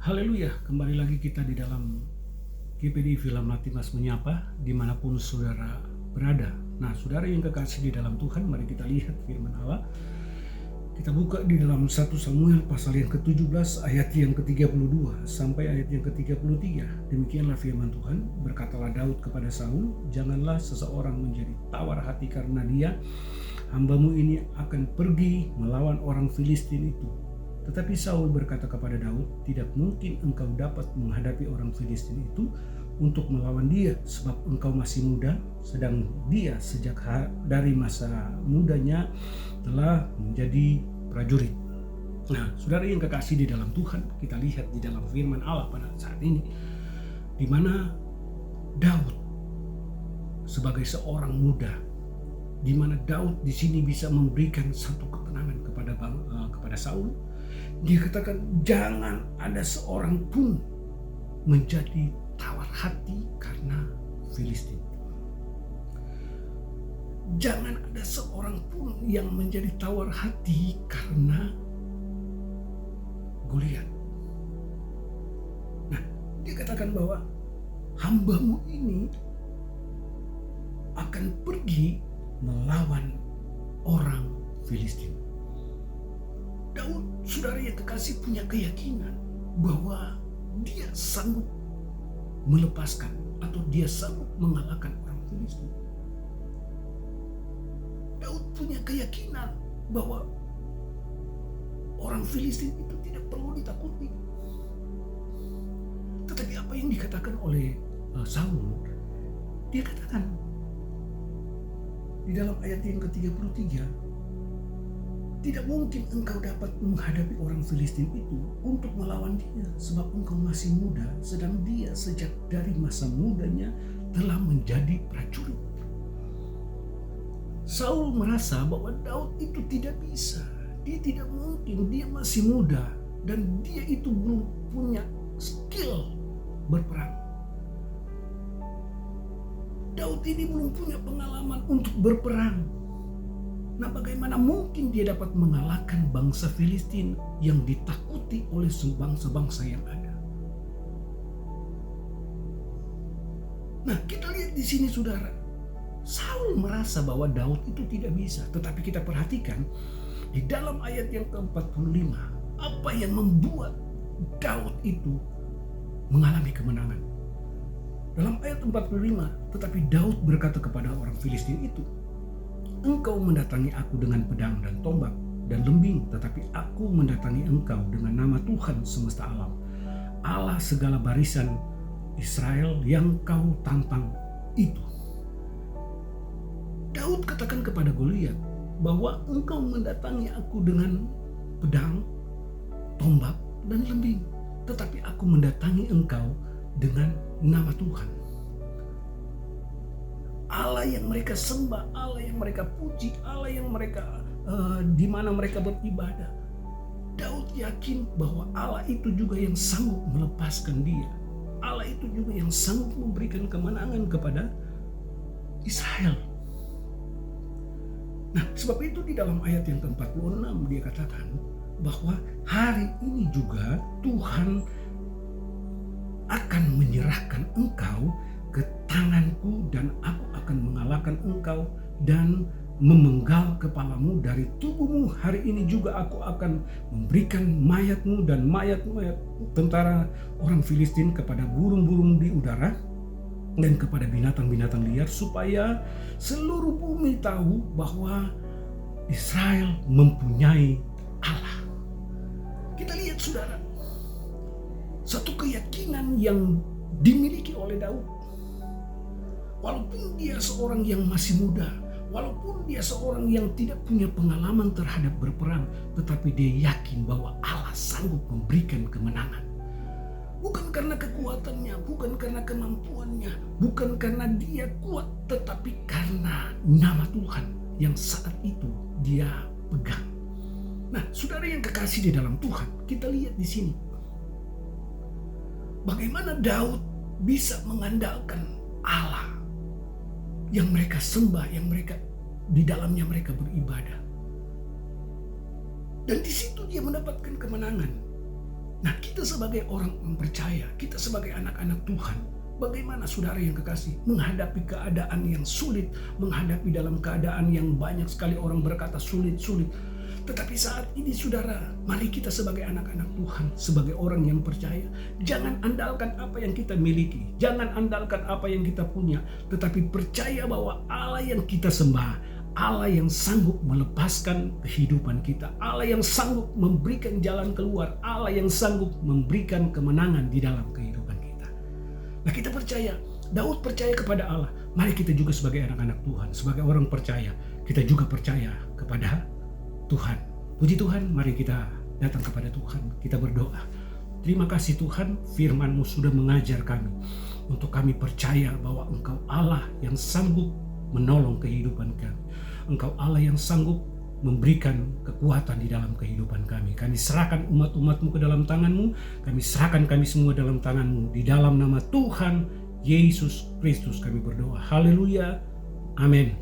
Haleluya, kembali lagi kita di dalam GPD Film Latimas Menyapa dimanapun saudara berada. Nah, saudara yang kekasih di dalam Tuhan, mari kita lihat firman Allah. Kita buka di dalam 1 Samuel pasal yang ke-17 ayat yang ke-32 sampai ayat yang ke-33. Demikianlah firman Tuhan, berkatalah Daud kepada Saul, janganlah seseorang menjadi tawar hati karena dia, hambamu ini akan pergi melawan orang Filistin itu. Tetapi Saul berkata kepada Daud, tidak mungkin engkau dapat menghadapi orang Filistin itu untuk melawan dia, sebab engkau masih muda, sedang dia sejak dari masa mudanya telah menjadi prajurit. Nah, saudara yang kekasih di dalam Tuhan, kita lihat di dalam firman Allah pada saat ini, di mana Daud sebagai seorang muda, di mana Daud di sini bisa memberikan satu ketenangan kepada Saul. Dia katakan jangan ada seorang pun menjadi tawar hati karena Filistin. Jangan ada seorang pun yang menjadi tawar hati karena Goliat. Nah, dia katakan bahwa hambamu ini akan pergi melawan orang Filistin. Daud, saudara yang kekasih, punya keyakinan bahwa dia sanggup melepaskan atau dia sanggup mengalahkan orang Filistin. Daud punya keyakinan bahwa orang Filistin itu tidak perlu ditakuti. Tetapi apa yang dikatakan oleh Saul, dia katakan di dalam ayat yang ke-33, tidak mungkin engkau dapat menghadapi orang Filistin itu untuk melawan dia, sebab engkau masih muda, sedang dia sejak dari masa mudanya telah menjadi prajurit. Saul merasa bahwa Daud itu tidak bisa, dia tidak mungkin, dia masih muda dan dia itu belum punya skill berperang. Daud ini belum punya pengalaman untuk berperang. Nah, bagaimana mungkin dia dapat mengalahkan bangsa Filistin yang ditakuti oleh bangsa-bangsa yang ada? Nah, kita lihat di sini saudara, Saul merasa bahwa Daud itu tidak bisa. Tetapi kita perhatikan di dalam ayat yang ke-45, apa yang membuat Daud itu mengalami kemenangan. Dalam ayat 45, tetapi Daud berkata kepada orang Filistin itu, engkau mendatangi aku dengan pedang dan tombak dan lembing, tetapi aku mendatangi engkau dengan nama Tuhan semesta alam, Allah segala barisan Israel yang kau tantang itu. Daud katakan kepada Goliat bahwa engkau mendatangi aku dengan pedang, tombak, dan lembing, tetapi aku mendatangi engkau dengan nama Tuhan. Allah yang mereka sembah, Allah yang mereka puji, Allah yang mereka di mana mereka beribadah. Daud yakin bahwa Allah itu juga yang sanggup melepaskan dia. Allah itu juga yang sanggup memberikan kemenangan kepada Israel. Nah, sebab itu di dalam ayat yang ke-46 dia katakan bahwa hari ini juga Tuhan akan menyerahkan engkau ke tanganku dan aku akan mengalahkan engkau dan memenggal kepalamu dari tubuhmu. Hari ini juga aku akan memberikan mayatmu dan mayat-mayat tentara orang Filistin kepada burung-burung di udara dan kepada binatang-binatang liar, supaya seluruh bumi tahu bahwa Israel mempunyai Allah. Kita lihat saudara, satu keyakinan yang dimiliki oleh Daud. Walaupun dia seorang yang masih muda, walaupun dia seorang yang tidak punya pengalaman terhadap berperang, tetapi dia yakin bahwa Allah sanggup memberikan kemenangan. Bukan karena kekuatannya, bukan karena kemampuannya, bukan karena dia kuat, tetapi karena nama Tuhan yang saat itu dia pegang. Nah, saudara yang kekasih di dalam Tuhan, kita lihat di sini bagaimana Daud bisa mengandalkan Allah yang mereka sembah, yang mereka di dalamnya mereka beribadah. Dan di situ dia mendapatkan kemenangan. Nah, kita sebagai orang yang percaya, kita sebagai anak-anak Tuhan, bagaimana saudara yang kekasih menghadapi keadaan yang sulit, menghadapi dalam keadaan yang banyak sekali orang berkata sulit-sulit. Tetapi saat ini saudara, mari kita sebagai anak-anak Tuhan, sebagai orang yang percaya, jangan andalkan apa yang kita miliki, jangan andalkan apa yang kita punya, tetapi percaya bahwa Allah yang kita sembah, Allah yang sanggup melepaskan kehidupan kita, Allah yang sanggup memberikan jalan keluar, Allah yang sanggup memberikan kemenangan di dalam kehidupan kita. Nah, kita percaya, Daud percaya kepada Allah. Mari kita juga sebagai anak-anak Tuhan, sebagai orang percaya, kita juga percaya kepada Tuhan. Puji Tuhan, mari kita datang kepada Tuhan, kita berdoa. Terima kasih Tuhan, firman-Mu sudah mengajar kami untuk kami percaya bahwa Engkau Allah yang sanggup menolong kehidupan kami. Engkau Allah yang sanggup memberikan kekuatan di dalam kehidupan kami. Kami serahkan umat-umat-Mu ke dalam tangan-Mu, kami serahkan kami semua dalam tangan-Mu. Di dalam nama Tuhan Yesus Kristus kami berdoa. Haleluya. Amin.